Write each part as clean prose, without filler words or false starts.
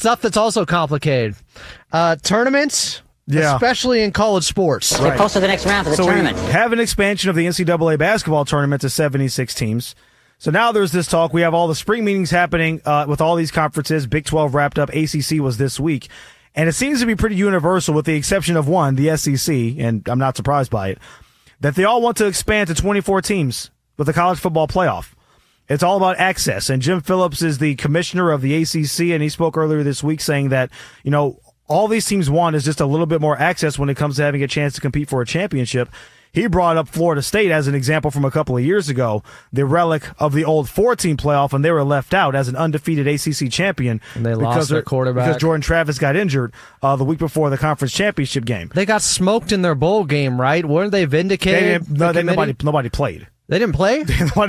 stuff that's also complicated. Tournaments, especially in college sports. Get close to the next round for the tournament. We have an expansion of the NCAA basketball tournament to 76 teams. So now there's this talk. We have all the spring meetings happening with all these conferences. Big 12 wrapped up. ACC was this week. And it seems to be pretty universal with the exception of one, the SEC, and I'm not surprised by it, that they all want to expand to 24 teams with the college football playoff. It's all about access. And Jim Phillips is the commissioner of the ACC, and he spoke earlier this week saying that, all these teams want is just a little bit more access when it comes to having a chance to compete for a championship. He brought up Florida State as an example from a couple of years ago, the relic of the old 4-team playoff, and they were left out as an undefeated ACC champion. And they lost their quarterback. Because Jordan Travis got injured the week before the conference championship game. They got smoked in their bowl game, right? Weren't they vindicated? Nobody played. They didn't play?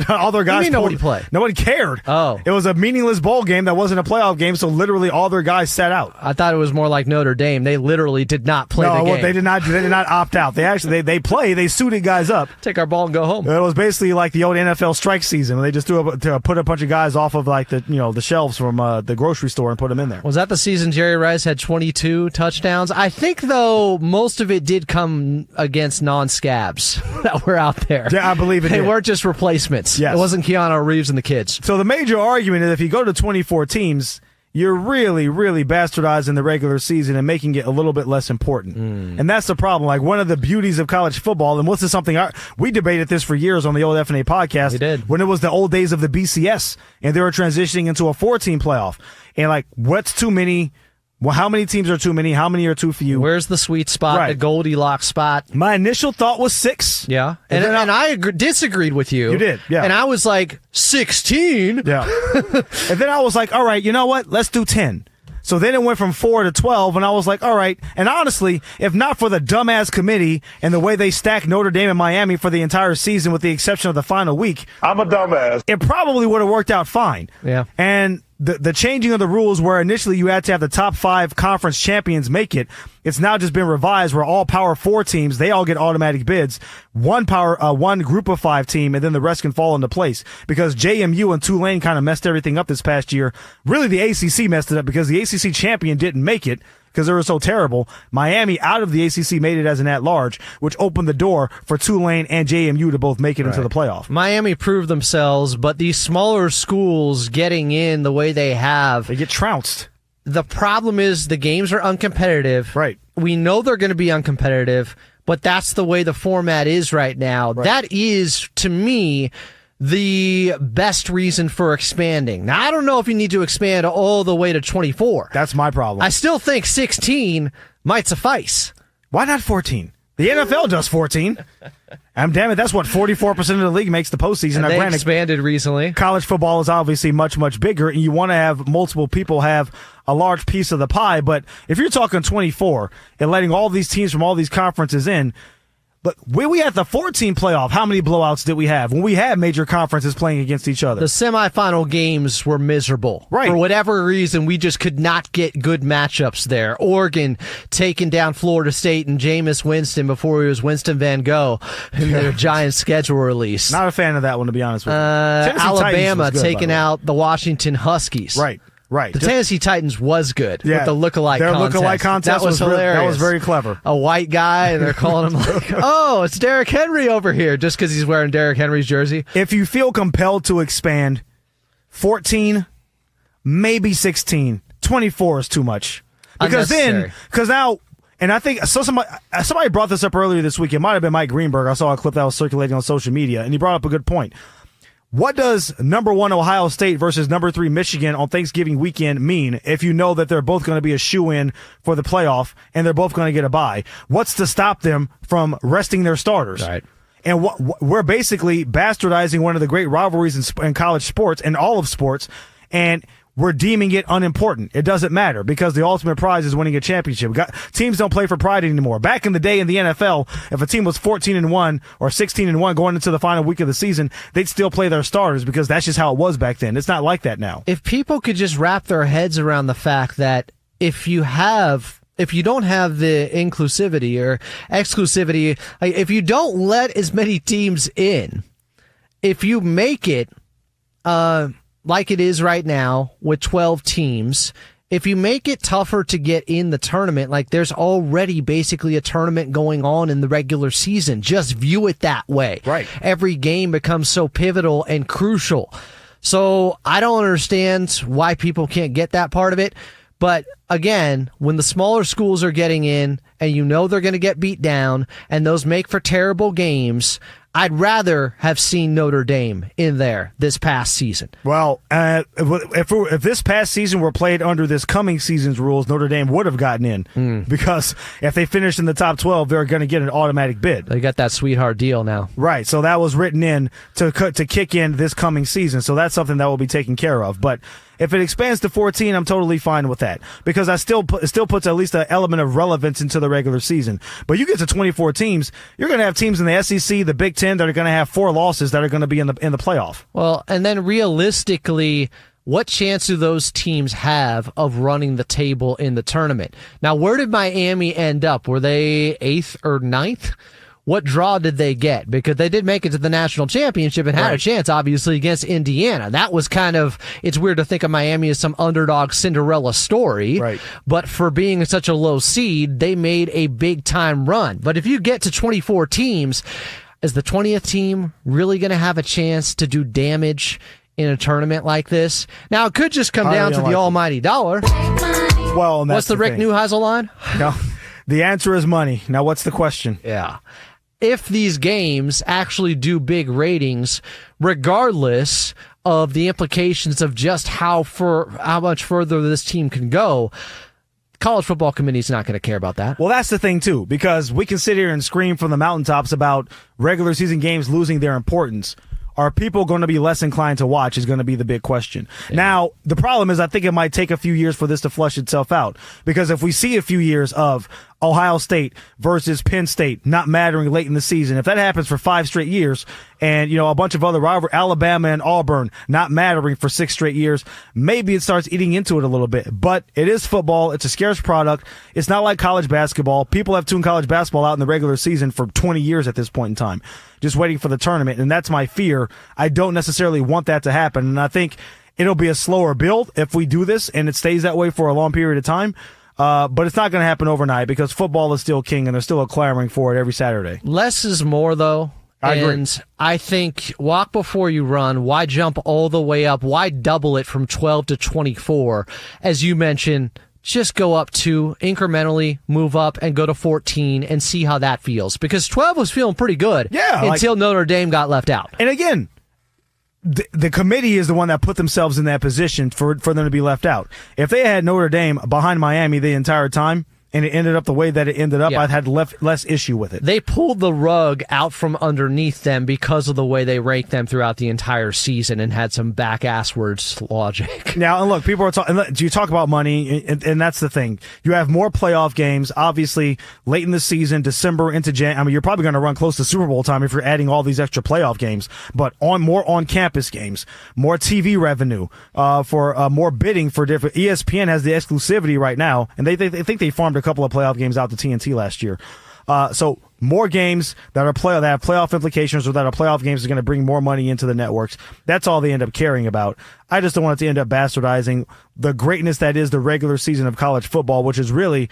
All their guys nobody played. Nobody cared. Oh. It was a meaningless bowl game that wasn't a playoff game, so literally all their guys sat out. I thought it was more like Notre Dame. They literally did not play the game. They did not opt out. They suited guys up. Take our ball and go home. It was basically like the old NFL strike season when they just put a bunch of guys off of like the shelves from the grocery store and put them in there. Was that the season Jerry Rice had 22 touchdowns? I think, though, most of it did come against non-scabs that were out there. Yeah, I believe it They did. weren't just replacements. Yes. It wasn't Keanu Reeves and the kids. So the major argument is if you go to 24 teams, you're really, really bastardizing the regular season and making it a little bit less important. And that's the problem. Like one of the beauties of college football, and this is something we debated this for years on the old FNA podcast. We did. When it was the old days of the BCS and they were transitioning into a 4-team playoff. And like, what's too many? Well, how many teams are too many? How many are too few? Where's the sweet spot, Right. the Goldilocks spot? My initial thought was 6. Yeah. And I disagreed with you. You did, yeah. And I was like, 16? Yeah. And then I was like, all right, you know what? Let's do 10. So then it went from 4 to 12, and I was like, all right. And honestly, if not for the dumbass committee and the way they stacked Notre Dame and Miami for the entire season with the exception of the final week, I'm a dumbass. it probably would have worked out fine. Yeah. And the changing of the rules where initially you had to have the top 5 conference champions make it, it's now just been revised where all Power 4 teams, they all get automatic bids. One group of 5 team, and then the rest can fall into place. Because JMU and Tulane kind of messed everything up this past year. Really, the ACC messed it up because the ACC champion didn't make it because they were so terrible. Miami out of the ACC made it as an at-large, which opened the door for Tulane and JMU to both make it into the playoff. Miami proved themselves, but these smaller schools getting in the way they have, They get trounced. the problem is the games are uncompetitive. Right. We know they're going to be uncompetitive, but that's the way the format is right now. Right. That is, to me, the best reason for expanding. Now, I don't know if you need to expand all the way to 24. That's my problem. I still think 16 might suffice. Why not 14? The NFL does 14. Damn it, that's what 44% of the league makes the postseason. And Now, they granted, expanded recently. college football is obviously much, much bigger, and you want to have multiple people have a large piece of the pie. But if you're talking 24 and letting all these teams from all these conferences in, but when we had the 14 playoff, how many blowouts did we have when we had major conferences playing against each other? The semifinal games were miserable. Right. For whatever reason, we just could not get good matchups there. Oregon taking down Florida State and Jameis Winston before he was Winston Van Gogh in their giant schedule release. Not a fan of that one, to be honest with you. Tennessee Titans Alabama was good, by taking the way. out the Washington Huskies. Right. The Tennessee Titans was good with the lookalike their contest. lookalike contest That was hilarious. That was very clever. A white guy, and they're calling him like, oh, it's Derrick Henry over here, just because he's wearing Derrick Henry's jersey. If you feel compelled to expand, 14, maybe 16, 24 is too much. Because now, and I think somebody brought this up earlier this week. It might have been Mike Greenberg. I saw a clip that was circulating on social media, and he brought up a good point. What does number 1 Ohio State versus number 3 Michigan on Thanksgiving weekend mean if you know that they're both going to be a shoo-in for the playoff and they're both going to get a bye? What's to stop them from resting their starters? Right. And we're basically bastardizing one of the great rivalries in college sports and all of sports, and we're deeming it unimportant. It doesn't matter because the ultimate prize is winning a championship. Teams don't play for pride anymore. Back in the day in the NFL, if a team was 14-1 or 16-1 going into the final week of the season, they'd still play their starters because that's just how it was back then. It's not like that now. If people could just wrap their heads around the fact that if you don't have the inclusivity or exclusivity, if you don't let as many teams in, if you make it like it is right now with 12 teams, if you make it tougher to get in the tournament, like there's already basically a tournament going on in the regular season. Just view it that way. Right. Every game becomes so pivotal and crucial. So I don't understand why people can't get that part of it. But again, when the smaller schools are getting in and you know they're going to get beat down and those make for terrible games, I'd rather have seen Notre Dame in there this past season. Well, if this past season were played under this coming season's rules, Notre Dame would have gotten in because if they finished in the top 12, they're going to get an automatic bid. They got that sweetheart deal now. Right, so that was written in to kick in this coming season, so that's something that will be taken care of. But if it expands to 14, I'm totally fine with that because it still puts at least an element of relevance into the regular season. But you get to 24 teams, you're going to have teams in the SEC, the Big Ten, that are going to have 4 losses that are going to be in the playoff. Well, and then realistically, what chance do those teams have of running the table in the tournament? Now, where did Miami end up? Were they 8th or 9th? What draw did they get? Because they did make it to the national championship and had a chance, obviously, against Indiana. That was kind of, it's weird to think of Miami as some underdog Cinderella story. Right. But for being such a low seed, they made a big time run. But if you get to 24 teams, is the 20th team really going to have a chance to do damage in a tournament like this? Now, it could just come down to the almighty dollar. Well, and what's the Rick Neuheisel line? No, the answer is money. Now, what's the question? Yeah. If these games actually do big ratings, regardless of the implications of just how much further this team can go, college football committee is not going to care about that. Well, that's the thing, too, because we can sit here and scream from the mountaintops about regular season games losing their importance. Are people going to be less inclined to watch is going to be the big question. Yeah. Now, the problem is I think it might take a few years for this to flush itself out. Because if we see a few years of Ohio State versus Penn State not mattering late in the season, if that happens for 5 straight years and, a bunch of other Alabama and Auburn not mattering for 6 straight years, maybe it starts eating into it a little bit. But it is football. It's a scarce product. It's not like college basketball. People have tuned college basketball out in the regular season for 20 years at this point in time, just waiting for the tournament. And that's my fear. I don't necessarily want that to happen. And I think it'll be a slower build if we do this and it stays that way for a long period of time. But it's not going to happen overnight because football is still king and there's still a clamoring for it every Saturday. Less is more, though. I agree. And I think walk before you run. Why jump all the way up? Why double it from 12 to 24? As you mentioned, just go up 2, incrementally move up and go to 14 and see how that feels. Because 12 was feeling pretty good until Notre Dame got left out. And again, the committee is the one that put themselves in that position for them to be left out. If they had Notre Dame behind Miami the entire time, and it ended up the way that it ended up, I'd had less issue with it. They pulled the rug out from underneath them because of the way they ranked them throughout the entire season and had some back-asswards logic. Now, and look, people are talking, you talk about money, and that's the thing. You have more playoff games, obviously, late in the season, December into January. I mean, you're probably going to run close to Super Bowl time if you're adding all these extra playoff games, but more on-campus games, more TV revenue, for more bidding for different. ESPN has the exclusivity right now, and they think they farmed a couple of playoff games out to TNT last year. So more games that have playoff implications or that are playoff games are going to bring more money into the networks. That's all they end up caring about. I just don't want it to end up bastardizing the greatness that is the regular season of college football, which is really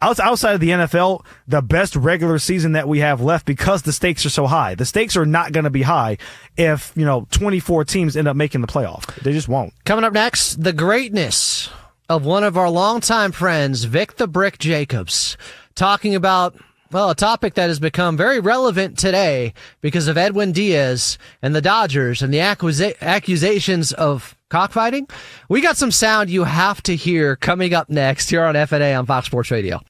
outside of the NFL, the best regular season that we have left because the stakes are so high. The stakes are not going to be high if, 24 teams end up making the playoff. They just won't. Coming up next, the greatness of one of our longtime friends, Vic the Brick Jacobs, talking about, a topic that has become very relevant today because of Edwin Diaz and the Dodgers and the accusations of cockfighting. We got some sound you have to hear coming up next here on FNA on Fox Sports Radio.